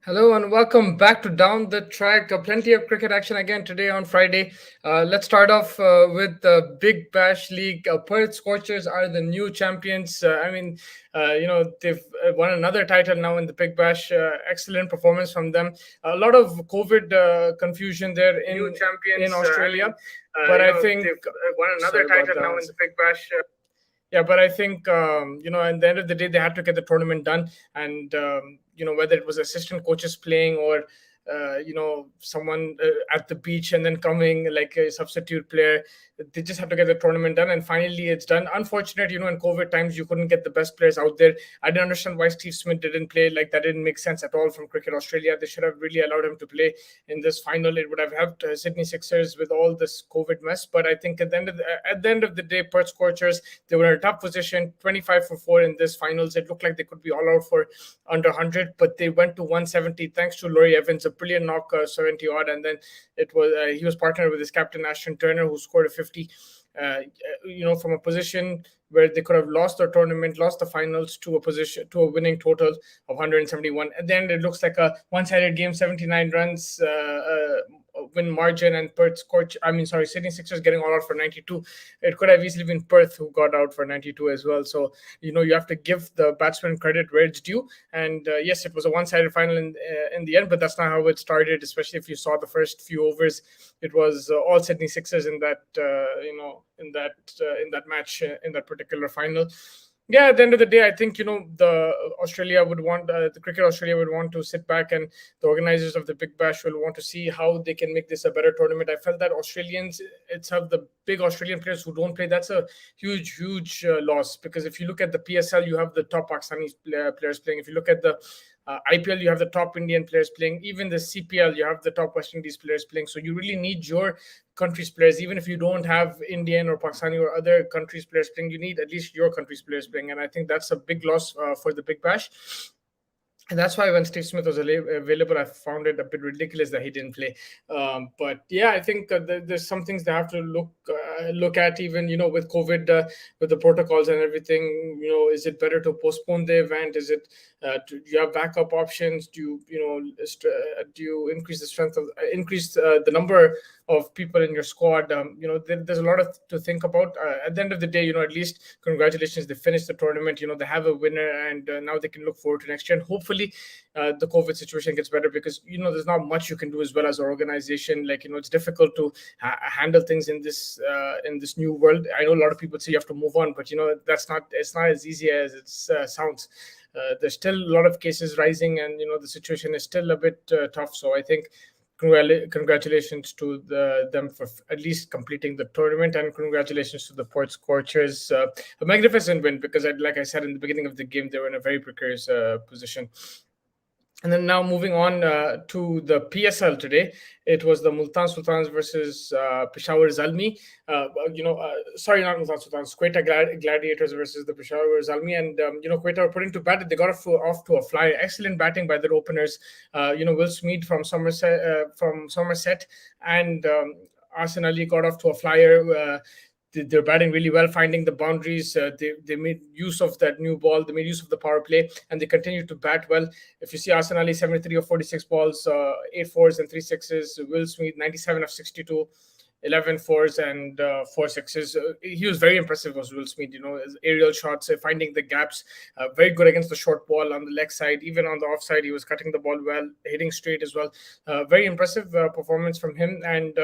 Hello and welcome back to Down the Track. Plenty of cricket action again today on Friday. Let's start off with the Big Bash League. Perth Scorchers are the new champions. They've won another title now in the Big Bash. Excellent performance from them. A lot of COVID confusion there in Australia, but I think They've won sorry another about title now in that. the Big Bash. Yeah, but I think at the end of the day, they had to get the tournament done, and whether it was assistant coaches playing or someone at the beach and then coming like a substitute player, they just have to get the tournament done, and finally it's done. Unfortunate, in COVID times you couldn't get the best players out there. I didn't understand why Steve Smith didn't play. Like, that didn't make sense at all from Cricket Australia. They should have really allowed him to play in this final. It would have helped Sydney Sixers with all this COVID mess. But I think at the end of the day, Perth Scorchers, they were in a tough position, 25 for 4 in this finals. It looked like they could be all out for under 100, but they went to 170 thanks to Laurie Evans, a brilliant knock, 70 odd, and then he was partnered with his captain Ashton Turner, who scored a 50. From a position where they could have lost the tournament, lost the finals, to a winning total of 171. At the end, it looks like a one-sided game, 79 runs. Win margin, and Sydney Sixers getting all out for 92. It could have easily been Perth who got out for 92 as well. So you have to give the batsman credit where it's due. And yes, it was a one-sided final in the end, but that's not how it started. Especially if you saw the first few overs, it was all Sydney Sixers in that match, in that particular final. Yeah, at the end of the day, I think the Cricket Australia would want to sit back, and the organizers of the Big Bash will want to see how they can make this a better tournament. I felt that Australians itself, the big Australian players who don't play, that's a huge loss, because if you look at the PSL, you have the top Pakistani players playing. If you look at the IPL, you have the top Indian players playing. Even the CPL, you have the top West Indies players playing. So you really need your country's players. Even if you don't have Indian or Pakistani or other countries' players playing, you need at least your country's players playing. And I think that's a big loss for the Big Bash. And that's why when Steve Smith was available, I found it a bit ridiculous that he didn't play. But yeah, I think there's some things they have to look at, even with COVID, with the protocols and everything. Is it better to postpone the event? Is it do you have backup options? Do you increase the strength of increase the number of people in your squad? There's a lot to think about. At the end of the day, at least congratulations, they finished the tournament. They have a winner, and now they can look forward to next year. And hopefully, the COVID situation gets better, because there's not much you can do as well as an organization. Like, it's difficult to handle things in this new world. I know a lot of people say you have to move on, but it's not as easy as it sounds. There's still a lot of cases rising, and the situation is still a bit tough. So I think congratulations to them for at least completing the tournament, and congratulations to the Port Scorchers. A magnificent win, because like I said in the beginning of the game, they were in a very precarious position. And then now moving on to the PSL today, it was the Multan Sultans versus Peshawar Zalmi. Sorry, not Multan Sultans, Quetta Gladiators versus the Peshawar Zalmi. And Quetta were putting to bat. They got off to a flyer. Excellent batting by their openers. Will Smeed from Somerset, and Arsene Ali got off to a flyer. They're batting really well, finding the boundaries. They made use of that new ball. They made use of the power play, and they continue to bat well. If you see Arsene Ali, 73 of 46 balls, 8 fours and 3 sixes. Will Smith, 97 of 62. 11 fours and 4 sixes. He was very impressive, was Will Smith. His aerial shots, finding the gaps, very good against the short ball on the leg side. Even on the offside, he was cutting the ball well, hitting straight as well. Very impressive performance from him. And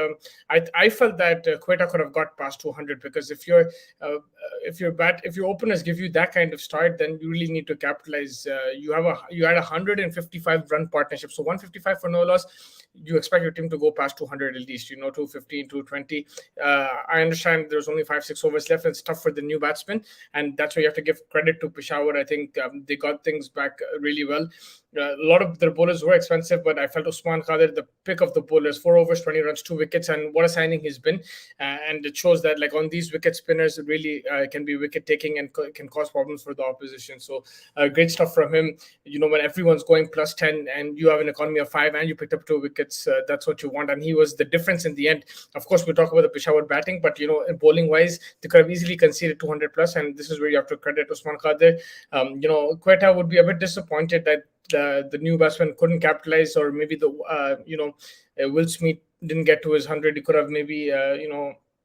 I felt that Quetta could have got past 200, because if your openers give you that kind of start, then you really need to capitalize. You had a 155 run partnership, so 155 for no loss. You expect your team to go past 200 at least, 215, 220. I understand there's only 5-6 overs left. It's tough for the new batsmen, and that's why you have to give credit to Peshawar. I think they got things back really well. A lot of their bowlers were expensive, but I felt Usman Khadir, the pick of the bowlers, 4 overs, 20 runs, 2 wickets, and what a signing he's been. And it shows that, like, on these wicket spinners, it really can be wicket taking and can cause problems for the opposition. So great stuff from him. When everyone's going plus 10 and you have an economy of 5 and you picked up 2 wickets, that's what you want. And he was the difference in the end. Of course, we talk about the Peshawar batting, but bowling wise, they could have easily conceded 200 plus, and this is where you have to credit Usman Khadir. Quetta would be a bit disappointed that the new batsman couldn't capitalize, or maybe Will Smith didn't get to his 100. He could have maybe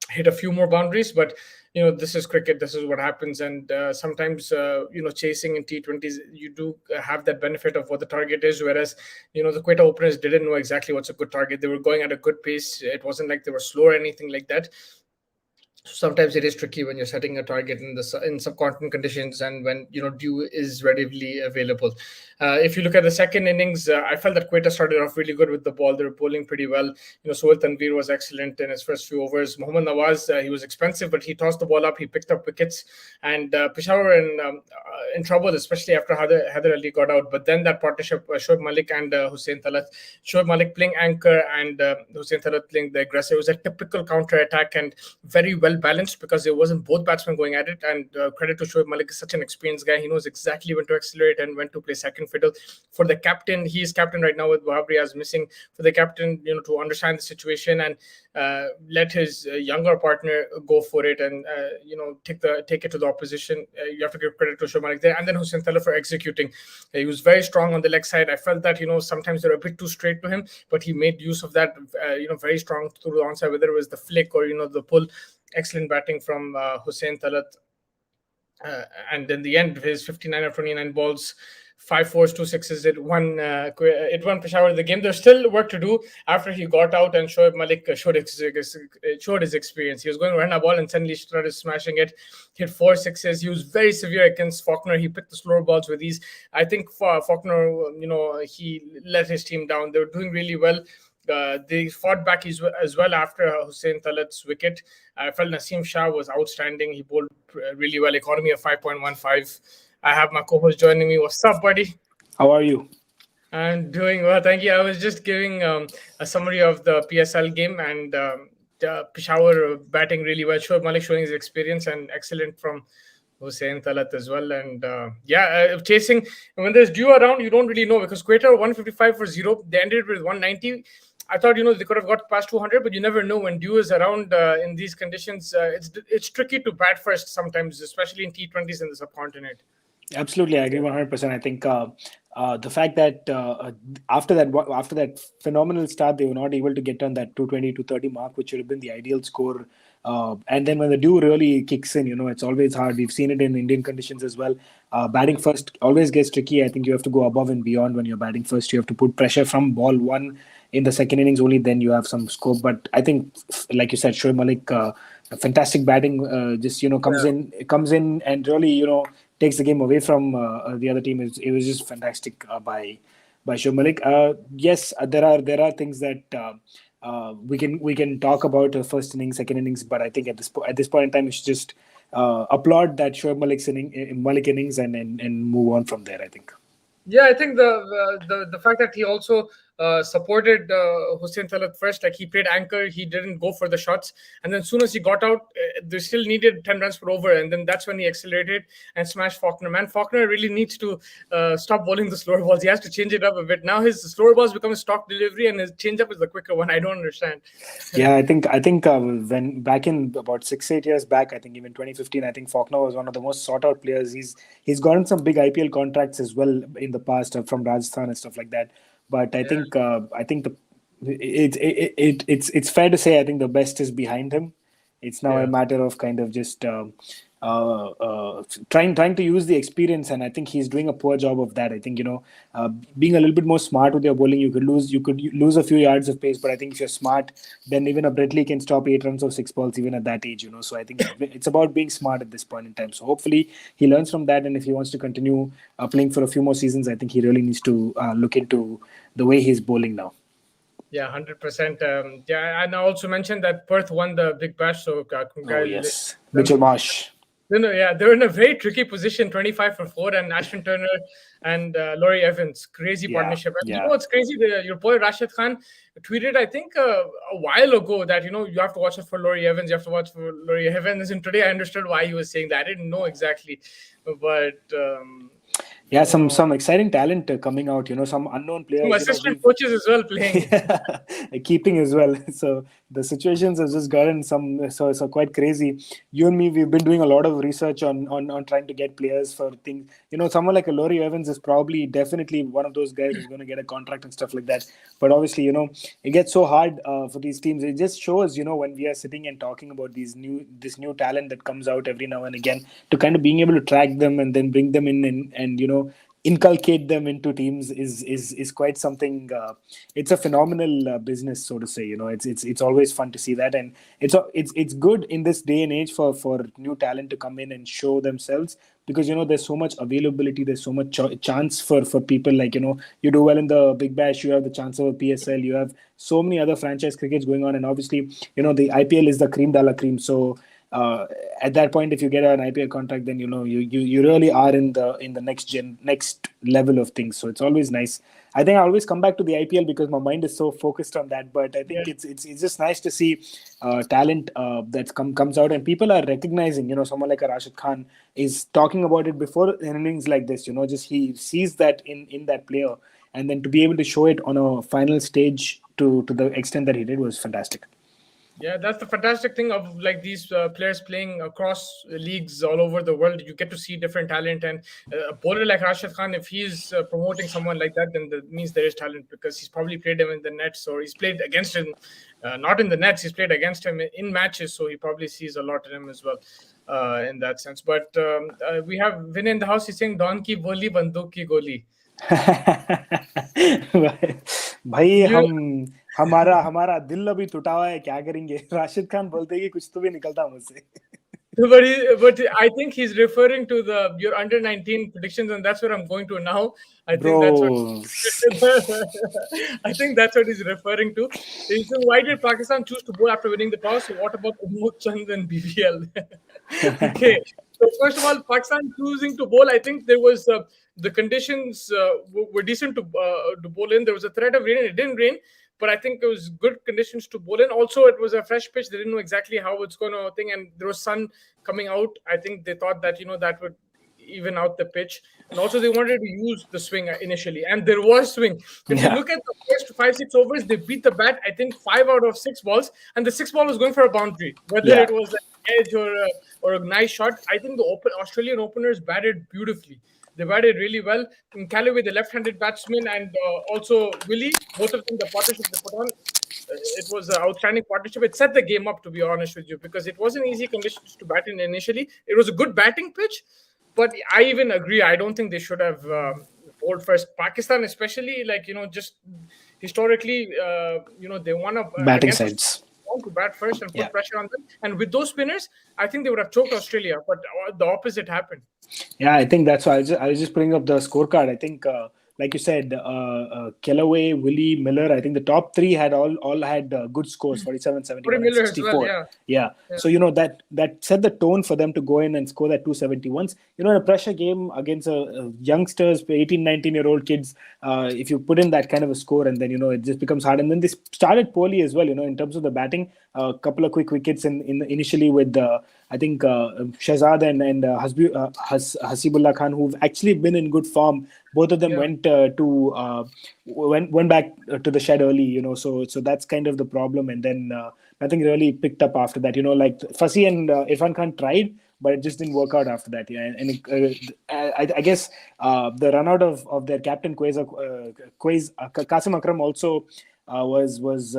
hit a few more boundaries, but this is cricket. This is what happens, and sometimes chasing in T20s, you do have that benefit of what the target is. Whereas the Quetta openers didn't know exactly what's a good target. They were going at a good pace. It wasn't like they were slow or anything like that. Sometimes it is tricky when you're setting a target in subcontinent conditions, and when dew is readily available. If you look at the second innings, I felt that Quetta started off really good with the ball. They were bowling pretty well. Sohail Tanvir was excellent in his first few overs. Mohammad Nawaz, he was expensive, but he tossed the ball up. He picked up wickets, and Peshawar in trouble, especially after Haider Ali got out. But then that partnership, Shoaib Malik and Hussain Talat, Shoaib Malik playing anchor and Hussain Talat playing the aggressor, it was a typical counter attack and very well balanced, because it wasn't both batsmen going at it. And credit to Shoaib Malik, is such an experienced guy. He knows exactly when to accelerate and when to play second fiddle. For the captain, he is captain right now with Wahab Riaz missing. For the captain, to understand the situation and let his younger partner go for it, and take it to the opposition. You have to give credit to Shoaib Malik there, and then Hussain Talat for executing. He was very strong on the leg side. I felt that sometimes they're a bit too straight to him, but he made use of that. Very strong through the onside, whether it was the flick or the pull. Excellent batting from Hussain Talat. And in the end, his 59 or 29 balls, 5 fours, 2 sixes, it won Peshawar the game. There's still work to do after he got out, and Shoaib Malik showed his experience. He was going to run a ball and suddenly started smashing it, hit 4 sixes. He was very severe against Faulkner. He picked the slower balls with ease. I think for Faulkner, he let his team down. They were doing really well. They fought back as well after Hussain Talat's wicket. I felt Naseem Shah was outstanding. He bowled really well. Economy of 5.15. I have my co-host joining me. What's up, buddy? How are you? I'm doing well, thank you. I was just giving a summary of the PSL game, and Peshawar batting really well. Shoaib Malik showing his experience, and excellent from Hussain Talat as well. And chasing, when there's dew around, you don't really know, because Quetta 155 for 0. They ended with 190. I thought they could have got past 200, but you never know when dew is around in these conditions. It's tricky to bat first sometimes, especially in T20s in the subcontinent. Absolutely, I agree 100%. I think the fact that after that phenomenal start, they were not able to get on that 220 to 30 mark, which would have been the ideal score. And then when the dew really kicks in, it's always hard. We've seen it in Indian conditions as well. Batting first always gets tricky. I think you have to go above and beyond when you're batting first. You have to put pressure from ball one in the second innings only, then you have some scope. But I think, like you said, Shoaib Malik, fantastic batting, comes in and really, takes the game away from the other team. It was just fantastic by Shoaib Malik. Yes, there are things that we can talk about first innings, second innings, but I think at this point in time, we should just applaud that Shoaib Malik innings and move on from there, I think. Yeah, I think the fact that he also supported Hussain Talat first, like he played anchor, he didn't go for the shots, and then as soon as he got out, they still needed 10 runs per over, and then that's when he accelerated and smashed Faulkner. Man, Faulkner really needs to stop bowling the slower balls. He has to change it up a bit. Now his slower balls become a stock delivery, and his change-up is the quicker one. I don't understand. Yeah, I think when back in about 6-8 years back, I think even 2015, I think Faulkner was one of the most sought-out players. He's gotten some big IPL contracts as well in the past from Rajasthan and stuff like that. But I think it's fair to say I think the best is behind him. It's now a matter of kind of just trying to use the experience, and I think he's doing a poor job of that. I think being a little bit more smart with your bowling, you could lose a few yards of pace, but I think if you're smart, then even a Brett Lee can stop 8 runs of 6 balls even at that age. So I think it's about being smart at this point in time. So hopefully he learns from that, and if he wants to continue playing for a few more seasons, I think he really needs to look into the way he's bowling now. Yeah, 100%. And I also mentioned that Perth won the Big Bash, so yes, Mitchell Marsh. They're in a very tricky position, 25 for 4, and Ashton Turner and Laurie Evans, crazy partnership. And you know what's crazy? Your boy Rashid Khan tweeted, I think, a while ago that you have to watch it for Laurie Evans. You have to watch for Laurie Evans. And today I understood why he was saying that. I didn't know exactly, but. Some exciting talent coming out. Some unknown players. Some assistant coaches as well playing. Keeping as well. So the situations have just gotten so quite crazy. You and me, we've been doing a lot of research on trying to get players for things. Someone like a Laurie Evans is probably definitely one of those guys who's going to get a contract and stuff like that. But obviously, it gets so hard for these teams. It just shows, when we are sitting and talking about this new talent that comes out every now and again, to kind of being able to track them and then bring them in and inculcate them into teams is quite something. It's a phenomenal business, so to say. It's always fun to see that, and it's good in this day and age for new talent to come in and show themselves, because there's so much availability, there's so much chance for people. Like, you do well in the Big Bash, you have the chance of a PSL, you have so many other franchise crickets going on, and obviously the IPL is the cream de la cream. So at that point, if you get an IPL contract, then you really are in the next level of things. So it's always nice. I think I always come back to the IPL because my mind is so focused on that. But I think it's just nice to see talent that comes out, and people are recognizing. Someone like a Rashid Khan is talking about it before innings like this. Just he sees that in that player, and then to be able to show it on a final stage to the extent that he did was fantastic. Yeah, that's the fantastic thing of like these players playing across leagues all over the world. You get to see different talent, and a bowler like Rashid Khan, if he's promoting someone like that, then that means there is talent, because he's probably played him in the nets, or he's played against him, not in the nets. He's played against him in matches, so he probably sees a lot in him as well, in that sense. But we have Vinay in the house. He's saying "Don ki boli, banduk ki goli." भाई You हमारा हमारा दिल अभी टूटा हुआ है, क्या करेंगे? राशिद खान बोलते हैं कि कुछ तो भी निकलता मुझसे. But I think he's referring to your under 19 predictions, and that's where I'm going to now. I think that's what Bro. I think that's what he's referring to. He's saying, why did Pakistan choose to bowl after winning the toss? What about Umut Chand and BBL? Okay. So first of all, Pakistan choosing to bowl, I think there was the conditions were decent to bowl in. There was a threat of rain, and it didn't rain, but I think it was good conditions to bowl in. Also, it was a fresh pitch. They didn't know exactly how it's going to thing, and there was sun coming out. I think they thought that that would even out the pitch, and also they wanted to use the swing initially, and there was swing. If you Yeah. look at the first 5-6 overs, they beat the bat. I think 5 out of 6 balls, and the sixth ball was going for a boundary, whether Yeah. it was an edge or a nice shot. I think the Australian openers batted beautifully. They batted really well. In Callaway, the left-handed batsman, and also Willie, both of them, the partnership they put on, it was an outstanding partnership. It set the game up, to be honest with you, because it wasn't easy conditions to bat in initially. It was a good batting pitch, but I even agree. I don't think they should have bowled first. Pakistan, especially, like just historically, they won up Batting against Australia, sides. want to bat first and Yeah. put pressure on them. And with those spinners, I think they would have choked Australia, but the opposite happened. Yeah, I think that's why I was just putting up the scorecard. I think, like you said, Kellaway, Willie, Miller. I think the top three had all had good scores: 47, Corey 71, and Miller as well, 64. yeah. Yeah. Yeah. So that set the tone for them to go in and score that 271s. In a pressure game against youngsters, 18, 19-year-old kids, if you put in that kind of a score, and then it just becomes hard. And then they started poorly as well. In terms of the batting, a couple of quick wickets initially with I think Shahzad and Hasibullah Khan, who've actually been in good form. Both of them went back to the shed early. So that's kind of the problem. And then nothing really picked up after that. Like Fasi and Irfan Khan tried, but it just didn't work out after that. Yeah, and I guess the run out of their captain Qasim Akram also was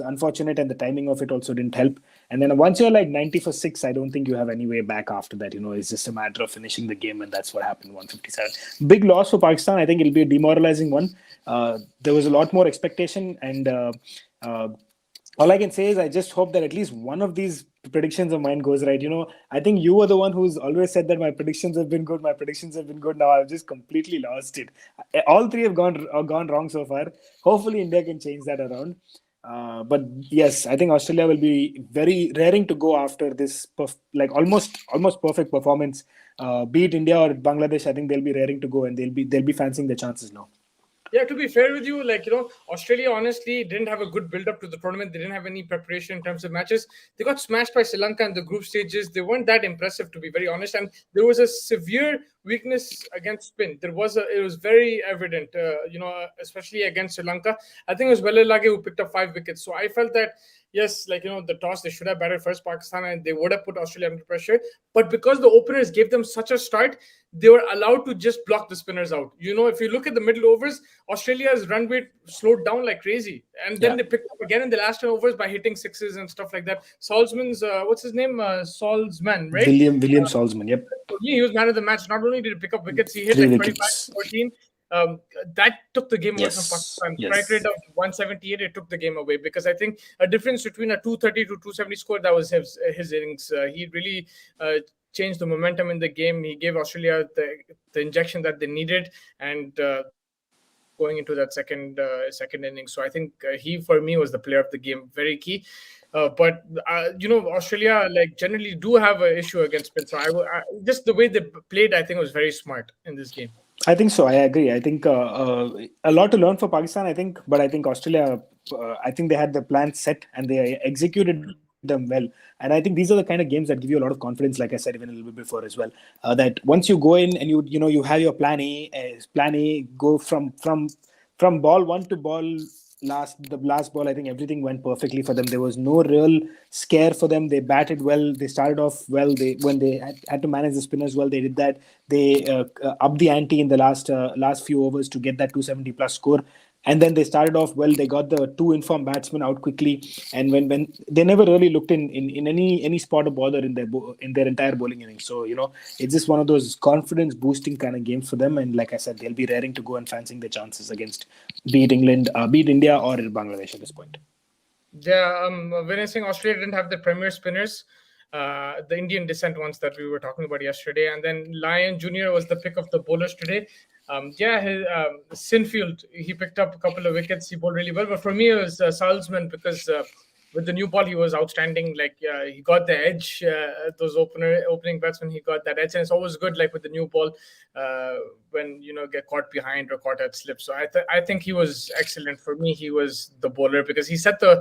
unfortunate, and the timing of it also didn't help. And then once you're like 90 for 6, I don't think you have any way back after that. It's just a matter of finishing the game, and that's what happened. 157, big loss for Pakistan. I think it'll be a demoralizing one. There was a lot more expectation, and all I can say is I just hope that at least one of these predictions of mine goes right. I think you were the one who's always said that my predictions have been good. My predictions have been good. Now I've just completely lost it. All three have gone wrong so far. Hopefully India can change that around. But yes, I think Australia will be very raring to go after this almost perfect performance. Be it India or Bangladesh, I think they'll be raring to go, and they'll be fancying their chances now. Yeah, to be fair with you, Australia honestly didn't have a good build up to the tournament. They didn't have any preparation in terms of matches. They got smashed by Sri Lanka in the group stages. They weren't that impressive, to be very honest. And there was a severe weakness against spin. It was very evident, especially against Sri Lanka. I think it was Welelage who picked up 5 wickets. So I felt that yes, the toss, they should have batted first Pakistan and they would have put Australia under pressure. But because the openers gave them such a start, they were allowed to just block the spinners out. If you look at the middle overs, Australia's run rate slowed down like crazy. And then Yeah. they picked up again in the last 10 overs by hitting sixes and stuff like that. Salzman's, what's his name? Salzman, right? William Salzman. Yep. For me, he was man of the match. Not only did he pick up wickets, he hit Three like 25 wickets. 14. That took the game away from Yes. Pakistan. Strike rate Yes. of 178, it took the game away because I think a difference between a 230 to 270 score, that was his innings. He really changed the momentum in the game. He gave Australia the injection that they needed, and going into that second inning. So I think he, for me, was the player of the game. Very key. But Australia generally do have an issue against spin. So just the way they played, I think was very smart in this game. I think so. I agree. I think a lot to learn for Pakistan. I think, but I think Australia. I think they had the plan set and they executed them well. And I think these are the kind of games that give you a lot of confidence. Like I said, even a little bit before as well. That once you go in and you have your plan A. Plan A, go from ball one to the last ball. I think everything went perfectly for them. There was no real scare for them. They batted well. They started off well. When they had to manage the spinners well, they did that. They upped the ante in the last few overs to get that 270 plus score. And then they started off well. They got the two informed batsmen out quickly, and when they never really looked in any spot of bother in their entire bowling innings. So it's just one of those confidence boosting kind of games for them. And like I said, they'll be raring to go and fancying their chances against beat India, or Bangladesh at this point. Yeah, when I saying Australia didn't have the premier spinners, the Indian descent ones that we were talking about yesterday, and then Lyon Junior was the pick of the bowlers today. Sinfield, he picked up a couple of wickets. He bowled really well, but for me it was Salzman because with the new ball he was outstanding. He got the edge. Those opening batsmen, he got that edge, and it's always good with the new ball when get caught behind or caught at slip. So I think he was excellent. For me, he was the bowler because he set the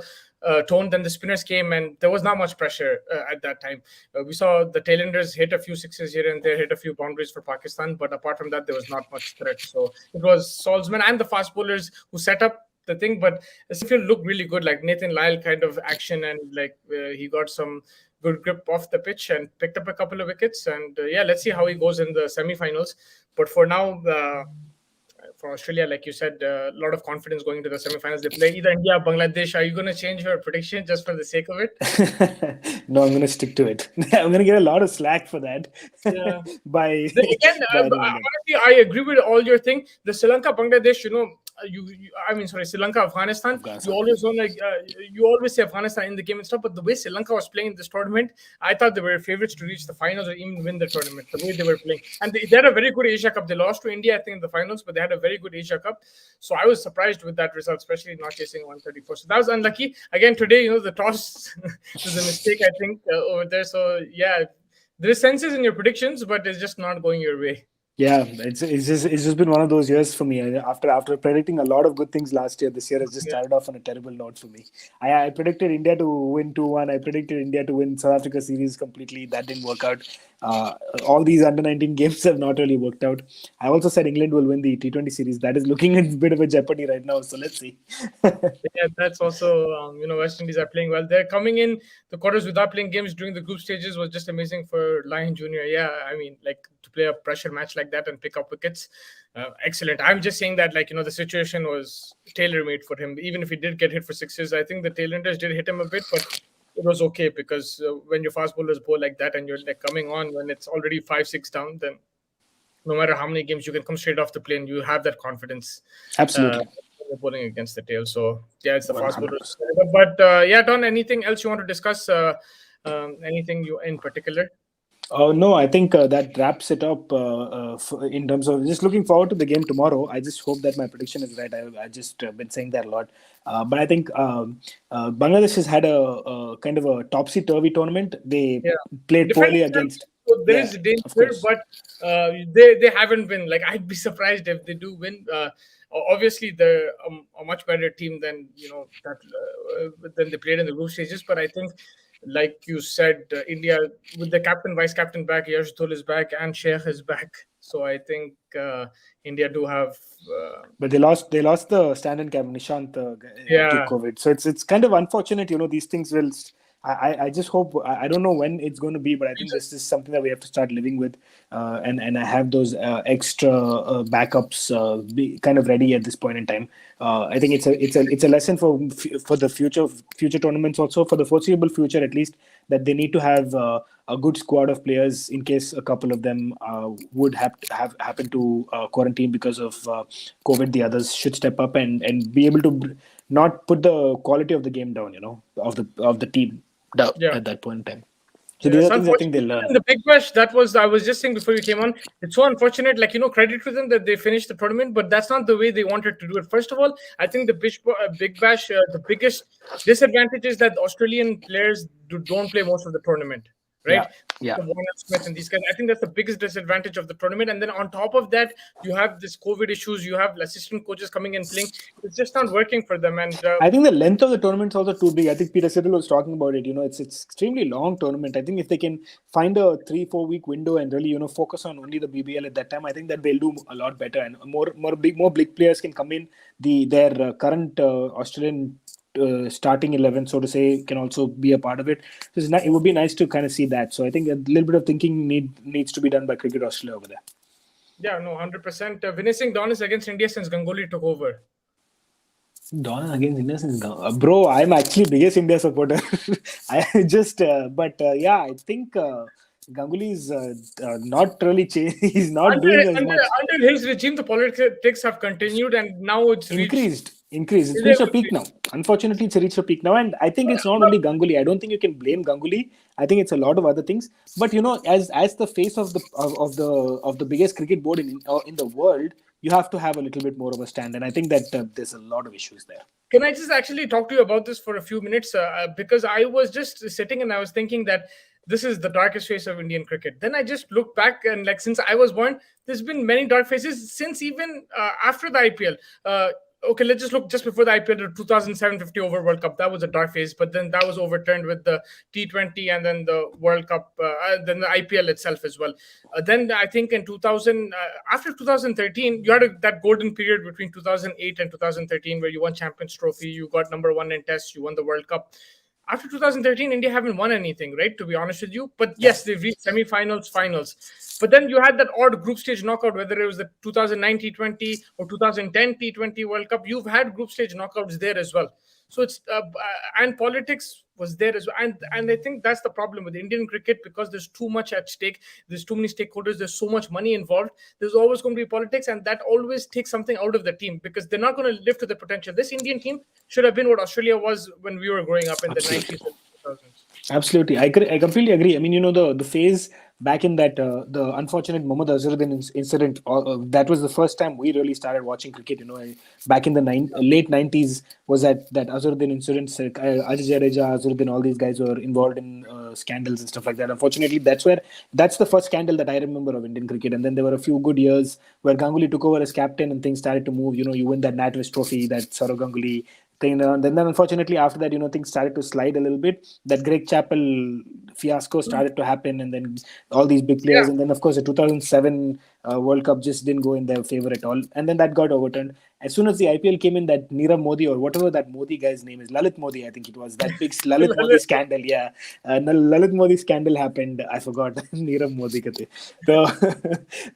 tone. Then the spinners came, and there was not much pressure at that time. We saw the tailenders hit a few sixes here and there, hit a few boundaries for Pakistan, but apart from that, there was not much threat. So it was Salzman and the fast bowlers who set up the thing, but Sinfield looked really good, like Nathan Lyle kind of action, and he got some good grip off the pitch and picked up a couple of wickets. And let's see how he goes in the semi-finals. But for now, for Australia, like you said, a lot of confidence going into the semi-finals. They play either India or Bangladesh. Are you going to change your prediction just for the sake of it? No, I'm going to stick to it. I'm going to get a lot of slack for that. Yeah. by Honestly, I agree with all your thing. The Sri Lanka, Bangladesh, Sri Lanka, Afghanistan. You always you always say Afghanistan in the game and stuff, but the way Sri Lanka was playing in this tournament, I thought they were favorites to reach the finals or even win the tournament. The way they were playing, and they had a very good Asia Cup. They lost to India, I think, in the finals, but they had a very good Asia Cup. So I was surprised with that result, especially not chasing 134. So that was unlucky. Again today, the toss was a mistake, I think, over there. So yeah, there is senses in your predictions, but it's just not going your way. Yeah, it's just been one of those years for me. After predicting a lot of good things last year, this year has just started off on a terrible note for me. I predicted India to win 2-1. I predicted India to win South Africa series completely. That didn't work out. All these under-19 games have not really worked out. I also said England will win the T20 series. That is looking in a bit of a jeopardy right now. So let's see. Yeah, that's also West Indies are playing well. They're coming in the quarters without playing games during the group stages was just amazing for Lyon Junior. Yeah, I mean, to play a pressure match like that and pick up wickets, excellent. I'm just saying that the situation was tailor-made for him. Even if he did get hit for sixes, I think the tailenders did hit him a bit, but it was okay because when your fast bowlers bowl like that and you're coming on when it's already 5-6 down, then no matter how many games you can come straight off the plane, you have that confidence. Absolutely. Bowling against the tail. So yeah, it's the 100%. Fast bowlers. But Don, anything else you want to discuss? Anything you in particular? No, I think that wraps it up in terms of just looking forward to the game tomorrow. I just hope that my prediction is right. I just been saying that a lot. But I think Bangladesh has had a kind of a topsy-turvy tournament. They played poorly against. So there is danger, but they haven't been. I'd be surprised if they do win. Obviously, they're a much better team than than they played in the group stages. But I think, like you said, India with the captain, vice captain back, Yash Dhul is back, and Sheikh is back. So I think India do have. But they lost the stand-in captain Nishant to Yeah, COVID. So it's kind of unfortunate. These things will. I just hope. I don't know when it's going to be, but I think this is something that we have to start living with, and I have those extra backups be kind of ready at this point in time. I think it's a lesson for the future tournaments, also for the foreseeable future at least, that they need to have a good squad of players in case a couple of them would have happen to quarantine because of COVID. The others should step up and be able to not put the quality of the game down, of the team down yeah. at that point in time. So these It's are things I think unfortunate they learn. in the Big Bash. That was I was just saying before you came on. It's so unfortunate. Like credit to them that they finished the tournament, but that's not the way they wanted to do it. First of all, I think the Big Bash, the biggest disadvantage is that Australian players don't play most of the tournament, Yeah, right? yeah. The Warner Smith and these guys. I think that's the biggest disadvantage of the tournament. And then on top of that, you have this COVID issues. You have assistant coaches coming and playing. It's just not working for them. And I think the length of the tournament is also too big. I think Peter Siddle was talking about it. It's extremely long tournament. I think if they can find a 3-4 week window and really focus on only the BBL at that time, I think that they'll do a lot better, and more big players can come in. Their current Australian starting 11, so to say, can also be a part of it. So it would be nice to kind of see that. So I think a little bit of thinking needs to be done by Cricket Australia over there. yeah, no, 100%. Vinay Singh Don is against India since Ganguly took over. Don against India since bro, I'm actually biggest India supporter. I just, yeah, I think Ganguly is not really changed. He's not Under, doing as under much. under his regime, the politics have continued, and now it's reached. Increased. It's reached a peak now. Unfortunately, it's reached a peak now, and I think it's not only Ganguly. I don't think you can blame Ganguly. I think it's a lot of other things. But as the face of the biggest cricket board in the world, you have to have a little bit more of a stand, and I think that there's a lot of issues there. Can I just actually talk to you about this for a few minutes? Because I was just sitting and I was thinking that this is the darkest face of Indian cricket. Then I just looked back and, like, since I was born, there's been many dark faces since even after the IPL. Okay, let's just look just before the IPL, the 2007 50 over World Cup. That was a dark phase, but then that was overturned with the T20 and then the World Cup, then the IPL itself as well. Then I think in 2000, after 2013, you had that golden period between 2008 and 2013 where you won Champions Trophy, you got number one in Tests, you won the World Cup. After 2013, India haven't won anything, right? To be honest with you, but yes, they've reached semi-finals, finals. But then you had that odd group stage knockout, whether it was the 2009 T20 or 2010 T20 World Cup. You've had group stage knockouts there as well. So it's and politics was there as well, and I think that's the problem with Indian cricket, because there's too much at stake. There's too many stakeholders. There's so much money involved. There's always going to be politics, and that always takes something out of the team because they're not going to live to their potential. This Indian team should have been what Australia was when we were growing up in the 90s and 2000s. Absolutely, I completely agree. I mean, the phase back in that the unfortunate Mohammad Azharuddin incident. That was the first time we really started watching cricket. Back in the late 90s was that Azharuddin incident. Ajay Jadeja, Azharuddin, all these guys were involved in scandals and stuff like that. Unfortunately, that's the first scandal that I remember of Indian cricket. And then there were a few good years where Ganguly took over as captain and things started to move. You win that NatWest trophy, that Saurav Ganguly thing. Then unfortunately after that, things started to slide a little bit. That Greg Chappell fiasco started to happen, and then all these big players, Yeah. and then of course the 2007 World Cup just didn't go in their favor at all, and then that got overturned. As soon as the IPL came in, that Nirav Modi, or whatever that Modi guy's name is, Lalit Modi, I think it was, that big Lalit Modi scandal. Yeah, Lalit Modi scandal happened. I forgot Nirav Modi kate. So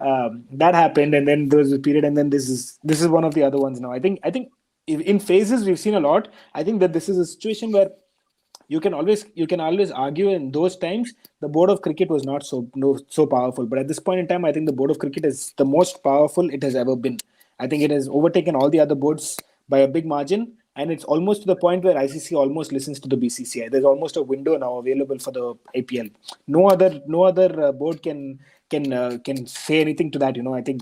that happened, and then there was a period, and then this is one of the other ones now. I think in phases we've seen a lot. I think that this is a situation where you can always argue in those times the board of cricket was not so powerful, but at this point in time I think the board of cricket is the most powerful it has ever been. I think it has overtaken all the other boards by a big margin, and it's almost to the point where ICC almost listens to the BCCI. There's almost a window now available for the IPL. No other board can say anything to that. I think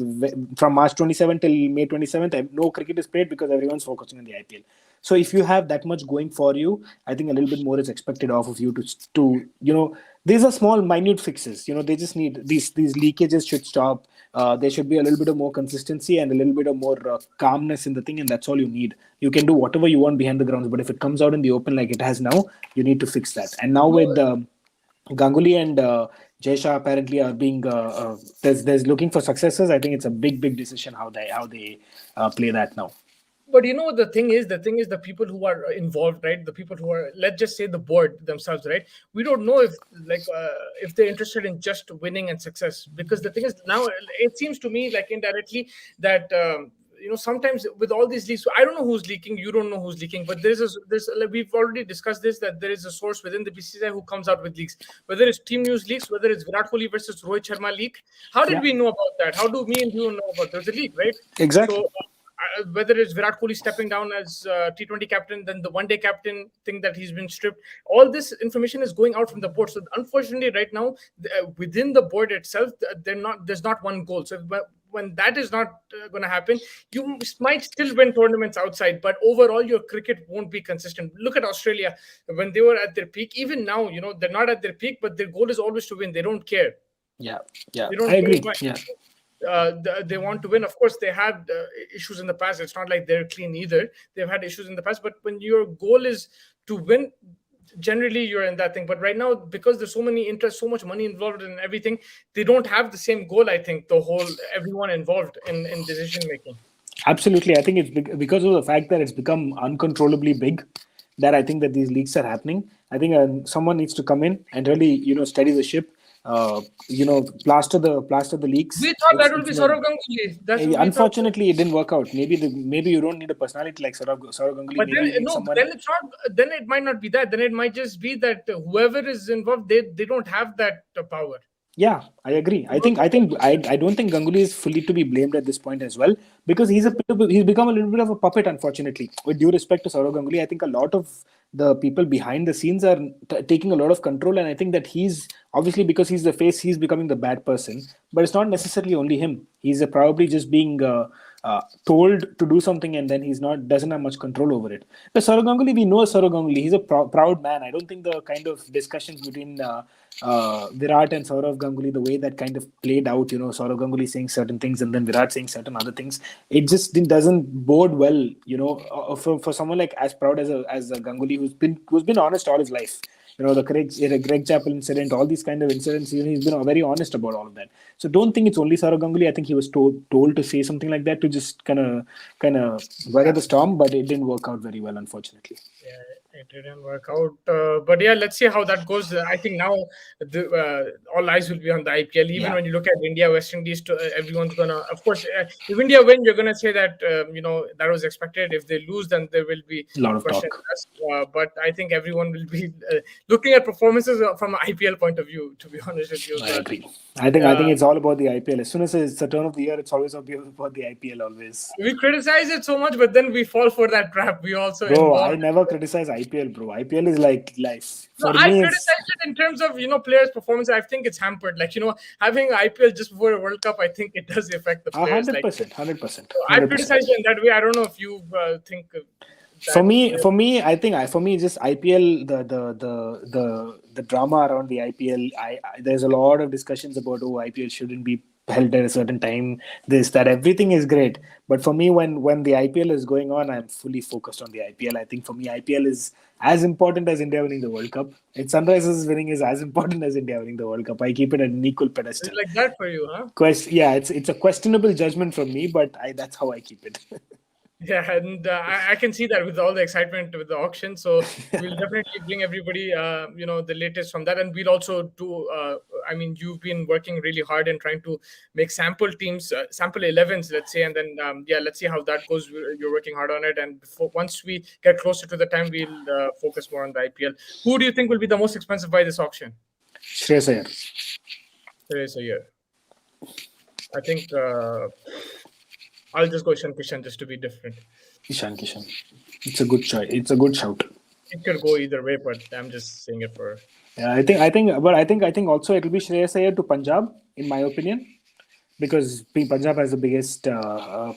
from March 27 till May 27th, no cricket is played because everyone's focusing on the IPL. So if you have that much going for you, I think a little bit more is expected off of you to these are small, minute fixes. They just need these leakages should stop. There should be a little bit of more consistency and a little bit of more calmness in the thing, and that's all you need. You can do whatever you want behind the grounds, but if it comes out in the open like it has now, you need to fix that. And now with Ganguly and Jay Shah apparently are being there's looking for successors. I think it's a big decision how they play that now. But you know, the thing is the people who are involved, right? The people who are, let's just say, the board themselves, right? We don't know if, like, if they're interested in just winning and success, because the thing is, now it seems to me like indirectly that, sometimes with all these leaks, I don't know who's leaking, you don't know who's leaking, but there's like, we've already discussed this, that there is a source within the BCCI who comes out with leaks, whether it's team news leaks, whether it's Virat Kohli versus Rohit Sharma leak. How did Yeah, we know about that? How do me and you know about, there's a leak, right? exactly. So whether it's Virat Kohli stepping down as T20 captain, then the one-day captain thing that he's been stripped, all this information is going out from the board. So unfortunately, right now, within the board itself, there's not one goal. So when that is not going to happen, you might still win tournaments outside, but overall your cricket won't be consistent. Look at Australia when they were at their peak. Even now, they're not at their peak, but their goal is always to win. They don't care. Yeah, yeah, They I don't care agree. if Yeah, they want to win. Of course, they had issues in the past. It's not like they're clean either. They've had issues in the past. But when your goal is to win, generally you're in that thing. But right now, because there's so many interests, so much money involved in everything, they don't have the same goal. I think everyone involved in decision making. absolutely. I think it's because of the fact that it's become uncontrollably big. That I think that these leaks are happening. I think someone needs to come in and really, steady the ship. Plaster the leaks. We thought that would It's be not. Saurav Ganguly. That's what we thought. Unfortunately, it didn't work out. Maybe you don't need a personality like Saurav Ganguly. But Maybe then you need no, someone. then it's not. Then it might not be that. Then it might just be that whoever is involved, they don't have that power. Yeah, I agree. I don't think Ganguly is fully to be blamed at this point as well, because he's become a little bit of a puppet. Unfortunately, with due respect to Saurav Ganguly, I think a lot of the people behind the scenes are taking a lot of control, and I think that he's obviously, because he's the face, he's becoming the bad person. But it's not necessarily only him. He's probably just being told to do something, and then he's not doesn't have much control over it. But Saurav Ganguly, we know Saurav Ganguly. He's a proud man. I don't think the kind of discussions between Virat and Saurav Ganguly, the way that kind of played out, Saurav Ganguly saying certain things and then Virat saying certain other things, it just doesn't bode well, for someone like as proud as a Ganguly who's been honest all his life. The Greg Chappell incident, all these kind of incidents, he's been very honest about all of that. So don't think it's only Saurav Ganguly. I think he was told to say something like that to just kind of weather the storm, but it didn't work out very well, unfortunately. Yeah, it didn't work out. But yeah, let's see how that goes. I think now all eyes will be on the IPL. Even Yeah. when you look at India, West Indies, everyone's gonna. Of course, if India win, you're gonna say that that was expected. If they lose, then there will be A lot of questions talk. asked. But I think everyone will be looking at performances from an IPL point of view. To be honest with you, I so, agree. I think it's all about the IPL. As soon as it's the turn of the year, it's always about the IPL always. we criticize it so much, but then we fall for that trap. We also Bro, I involve. never criticize IPL, bro. IPL is like life. No, For I me, it's criticize it in terms of players' performance. I think it's hampered. Like having IPL just before a World Cup, I think it does affect the players. Like 100%, 100%, I 100%. criticize it in that way. I don't know if you think For that. me, for me, for me, just IPL, the drama around the IPL. There's a lot of discussions about IPL shouldn't be held at a certain time. This that everything is great, but for me, when the IPL is going on, I'm fully focused on the IPL. I think for me, IPL is as important as India winning the World Cup. And Sunrisers winning is as important as India winning the World Cup. I keep it at an equal It's pedestal. like that for you, huh? Yeah, it's a questionable judgment from me, but that's how I keep it. Yeah, and I can see that with all the excitement with the auction. So we'll definitely bring everybody, the latest from that, and we'll also do. I mean, you've been working really hard in trying to make sample teams, sample 11s, let's say, and then let's see how that goes. You're working hard on it, and once we get closer to the time, we'll focus more on the IPL. Who do you think will be the most expensive by this auction? Shreyas Iyer. There is a year. I think I'll just go Ishan Kishan just to be different. Ishan Kishan. It's a good choice. It's a good shout. It could go either way, but I'm just saying it for. Yeah, I think also it'll be Shreyas Iyer to Punjab, in my opinion, because Punjab has the biggest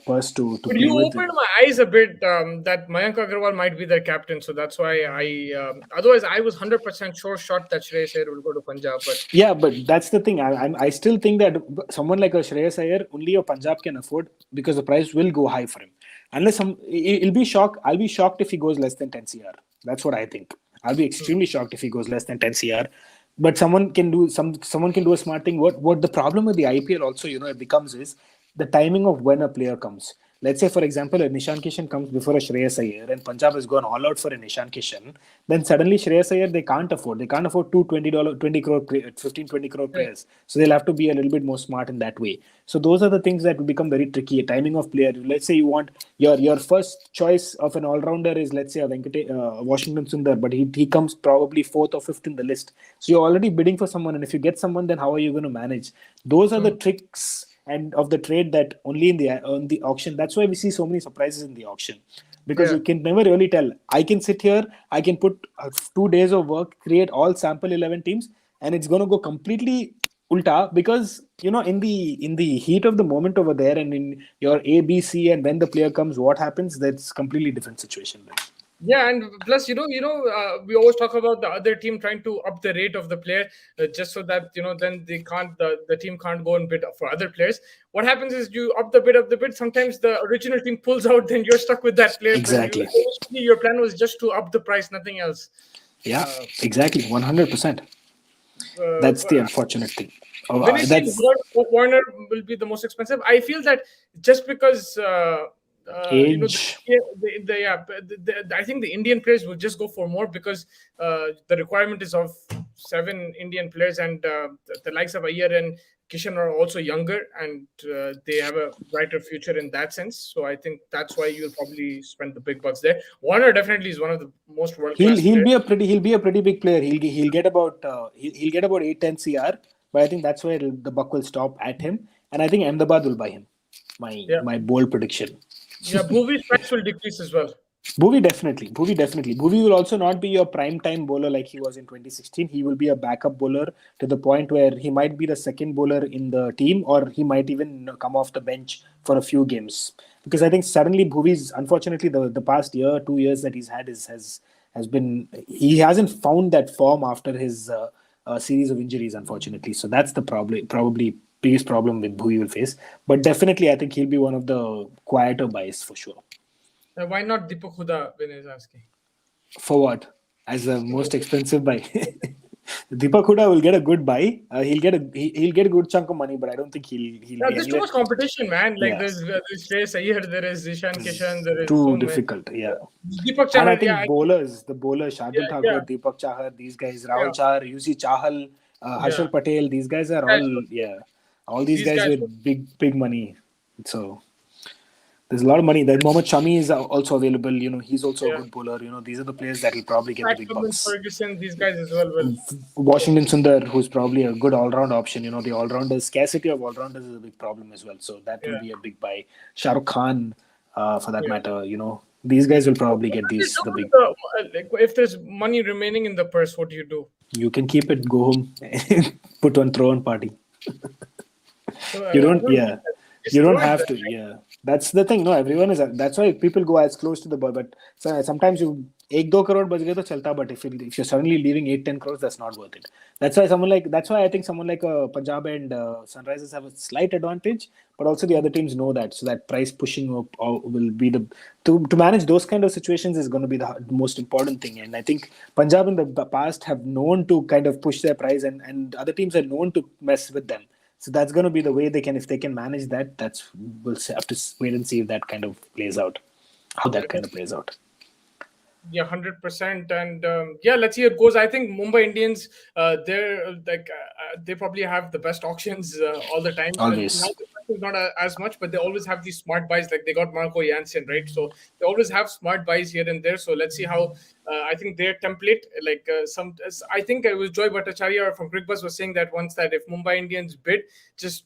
purse to But play you with. opened my eyes a bit that Mayank Agarwal might be their captain, so that's why otherwise I was 100% sure shot that Shreyas Iyer will go to Punjab, but Yeah, but that's the thing. I still think that someone like a Shreyas Iyer only a Punjab can afford, because the price will go high for him. Unless it'll be shock. I'll be shocked if he goes less than 10 CR. That's what I think. I'll be extremely shocked if he goes less than 10 CR. but someone can do a smart thing. What the problem with the IPL also, it becomes is the timing of when a player comes. Let's say, for example, a Nishan Kishan comes before a Shreyas Iyer, and Punjab has gone all out for a Nishan Kishan. Then suddenly Shreyas Iyer they can't afford two $20 20 crore 15 20 crore Right. players. So they'll have to be a little bit more smart in that way. So those are the things that will become very tricky. Timing of player. Let's say you want your first choice of an all rounder is, let's say, a Washington Sundar, but he comes probably fourth or fifth in the list. So you're already bidding for someone, and if you get someone, then how are you going to manage? Those are the Hmm. tricks and of the trade that only in the auction. That's why we see so many surprises in the auction, because Yeah. you can never really tell. I can sit here, I can put 2 days of work, create all sample 11 teams, and it's going to go completely ulta, because in the heat of the moment over there, and in your A B C, and when the player comes, what happens, that's completely different situation, right? Yeah, and plus, we always talk about the other team trying to up the rate of the player, just so that then they can't the team can't go and bid for other players. What happens is you up the bid. Sometimes the original team pulls out, then you're stuck with that player. When Exactly. initially your plan was just to up the price, nothing else. Yeah, Uh, exactly. 100%. That's the unfortunate thing. when you say That's Warner will be the most expensive, I feel that just because age. I think the Indian players will just go for more because the requirement is of 7 Indian players, and the likes of Iyer and Kishan are also younger, and they have a brighter future in that sense. So I think that's why you'll probably spend the big bucks there. Warner definitely is one of the most world He'll class he'll players. be a pretty he'll be a pretty big player. He'll get about he'll get about 8-10 CR, but I think that's where the buck will stop at him, and I think Ahmedabad will buy him. Yeah, My bold prediction. yeah. Bhuvi's price will decrease as well. Bhuvi definitely. Bhuvi definitely. Bhuvi will also not be your prime time bowler like he was in 2016. He will be a backup bowler to the point where he might be the second bowler in the team, or he might even come off the bench for a few games. Because I think suddenly Bhuvi's, unfortunately, the past year, 2 years that he's had has been, he hasn't found that form after his series of injuries, unfortunately. So that's the probably biggest problem with Bhuvi will face. But definitely, I think he'll be one of the quieter buys for sure. Why not Deepak Huda? When is asking. For what? As the most expensive buy. Deepak Huda will get a good buy. He'll get a good chunk of money, but I don't think he'll Yeah, be there's too anywhere. much competition, man. Like Yeah, there's Shreyas Iyer, there is Ishan Kishan, there is too so many. difficult. Yeah, Deepak and I Chahar, yeah, think the bowlers, Shardul yeah, yeah, Thakur, Deepak Chahar, these guys, yeah, Rahul Chahar, UC Chahal, yeah. Harshal Patel, these guys are Guys, all, yeah, all these these guys guys, with big money. So there's a lot of money. Then Mohammad Shami is also available. He's also a yeah. good bowler. These are the players that will probably get the big Cummins, bucks. Ferguson, these guys as well will. Washington Sundar, who's probably a good all-round option. The all-rounders scarcity of all-rounders is a big problem as well. So that will Yeah, be a big buy. Shah Rukh Khan, for that yeah. matter. These guys will What probably do get you these do the with big. like if there's money remaining in the purse? What do you do? You can keep it, go home, put one throw-in party. So You I don't, don't yeah. get that. You Just don't throw it have there. to, yeah. That's the thing. No, everyone is. That's why people go as close to the ball. But sometimes you 1-2 crore bach gaye to chalta. But if you're suddenly leaving 8-10 crores, that's not worth it. That's why I think someone like Punjab and Sunrisers have a slight advantage. But also the other teams know that, so that price pushing up will be the to manage those kind of situations is going to be the most important thing. And I think Punjab in the past have known to kind of push their price, and other teams are known to mess with them. So that's going to be the way they can, if they can manage that. We'll have to wait and see if that kind of plays out, how that kind of plays out. Yeah, 100%. And yeah, let's see how it goes. I think Mumbai Indians, they probably have the best auctions all the time. Now Always. the price is not as much, but they always have these smart buys. Like they got Marco Jansen, right? So they always have smart buys here and there. So let's see how. I think their template, I think it was Joy Bhattacharya from Crickbus was saying that once, that if Mumbai Indians bid, just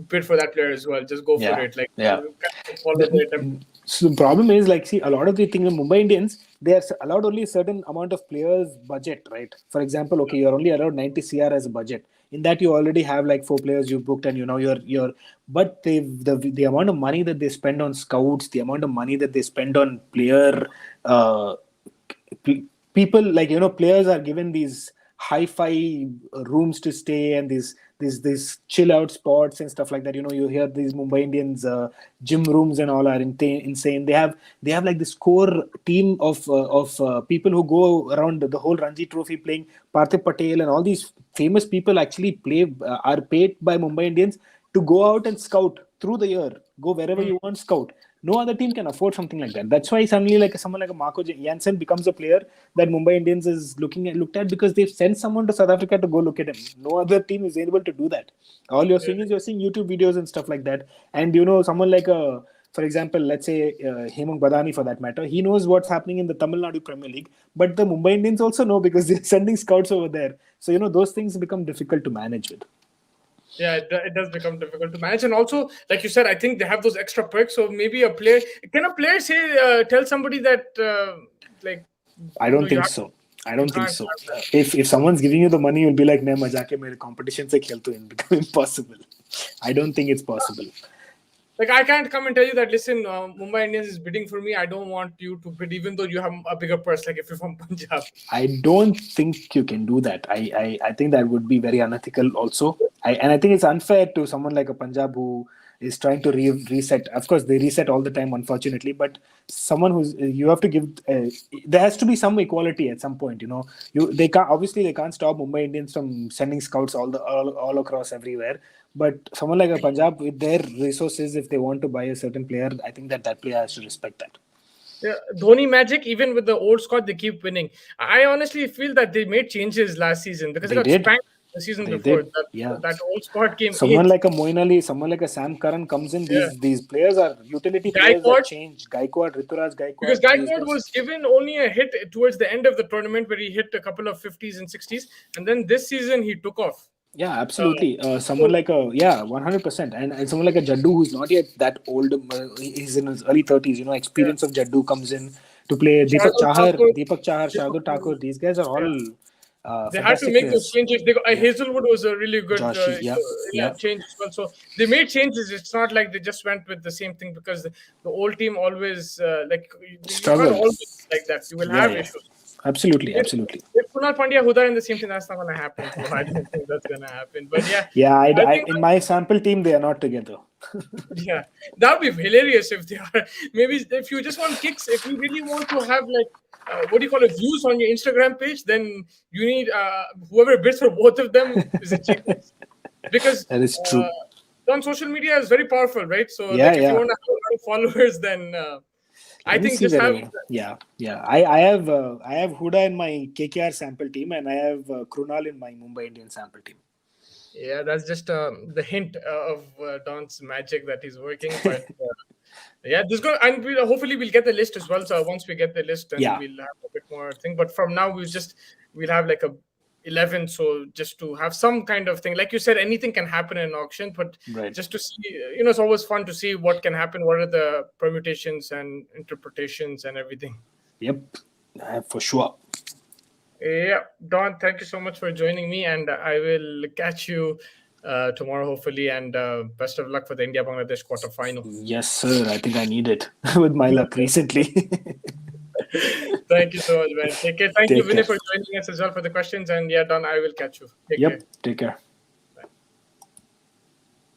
bid for that player as well. Just go for Yeah. it. Like Yeah. kind of follow their template. So the problem is, like, see, a lot of the things in Mumbai Indians, they are allowed only a certain amount of players budget, right? For example, okay, you're only allowed 90 CR as a budget. In that, you already have like 4 players you've booked, and but the amount of money that they spend on scouts, the amount of money that they spend on player, uh, people, like, players are given these hi-fi rooms to stay and these chill out spots and stuff like that. You hear these Mumbai Indians gym rooms and all are insane. They have like this core team of people who go around the whole Ranji Trophy playing. Parthiv Patel and all these famous people actually are paid by Mumbai Indians to go out and scout through the year. Go wherever you want, scout. No other team can afford something like that. That's why suddenly, like someone like a Marco Jansen becomes a player that Mumbai Indians is looked at because they've sent someone to South Africa to go look at him. No other team is able to do that. All you're seeing is you're seeing YouTube videos and stuff like that. And someone like for example, let's say Hemang Badani for that matter, he knows what's happening in the Tamil Nadu Premier League, but the Mumbai Indians also know because they're sending scouts over there. So those things become difficult to manage with. Yeah, it does become difficult to manage. And also, like you said, I think they have those extra perks. So maybe can a player say, tell somebody that, I don't think so. I don't think so. If someone's giving you the money, you'll be like, "No, maja ke mere competition se khelto in." Become impossible. I don't think it's possible. Like, I can't come and tell you that, listen, Mumbai Indians is bidding for me. I don't want you to bid, even though you have a bigger purse, like if you're from Punjab. I don't think you can do that. I think that would be very unethical also. And I think it's unfair to someone like a Punjab who is trying to reset. Of course, they reset all the time, unfortunately. But someone you have to give. There has to be some equality at some point. They can't stop Mumbai Indians from sending scouts all across everywhere. But someone like a Punjab with their resources, if they want to buy a certain player, I think that player has to respect that. Yeah, Dhoni magic, even with the old squad, they keep winning. I honestly feel that they made changes last season because they got spanked the season before. That old squad came. Someone like a Moin Ali, someone like a Sam Curran comes in. These players are utility players that change. Gaikwad, Rituraj Gaikwad. Because Gaikwad was given only a hit towards the end of the tournament where he hit a couple of 50s and 60s, and then this season he took off. Yeah, absolutely. Someone like 100%. And someone like a Jaddu who's not yet that old. He's in his early 30s. Experience of Jaddu comes in to play. Deepak Chahar, Shardul Thakur. These guys are all. They had to make those changes. Hazelwood was a really good change as well. So they made changes. It's not like they just went with the same thing because the old team always struggle always like that. You will have issues. Absolutely. If Kunal Pandya Huda in the same team, that's not going to happen. So I don't think that's going to happen. But in my sample team, they are not together. Yeah, that would be hilarious if they are. Maybe if you just want kicks, if you really want to have views on your Instagram page, then you need whoever bids for both of them is a chick. Because that is true. On social media is very powerful, right? So if you want to have a lot of followers, then I think just have. I have Huda in my KKR sample team, and I have Krunal in my Mumbai Indian sample team. Yeah, that's just the hint of Don's magic that he's working. But hopefully we'll get the list as well. So once we get the list, then we'll have a bit more thing. But from now we'll have like a 11. So just to have some kind of thing, like you said, anything can happen in an auction. But just to see, it's always fun to see what can happen. What are the permutations and interpretations and everything. Yep, for sure. Yeah, Don, thank you so much for joining me, and I will catch you tomorrow, hopefully, and best of luck for the India-Bangladesh quarterfinal. Yes, sir. I think I need it with my luck recently. Thank you so much, man. Take care. Thank you, Vinay, for joining us as well for the questions, and Don, I will catch you. Take care. Take care.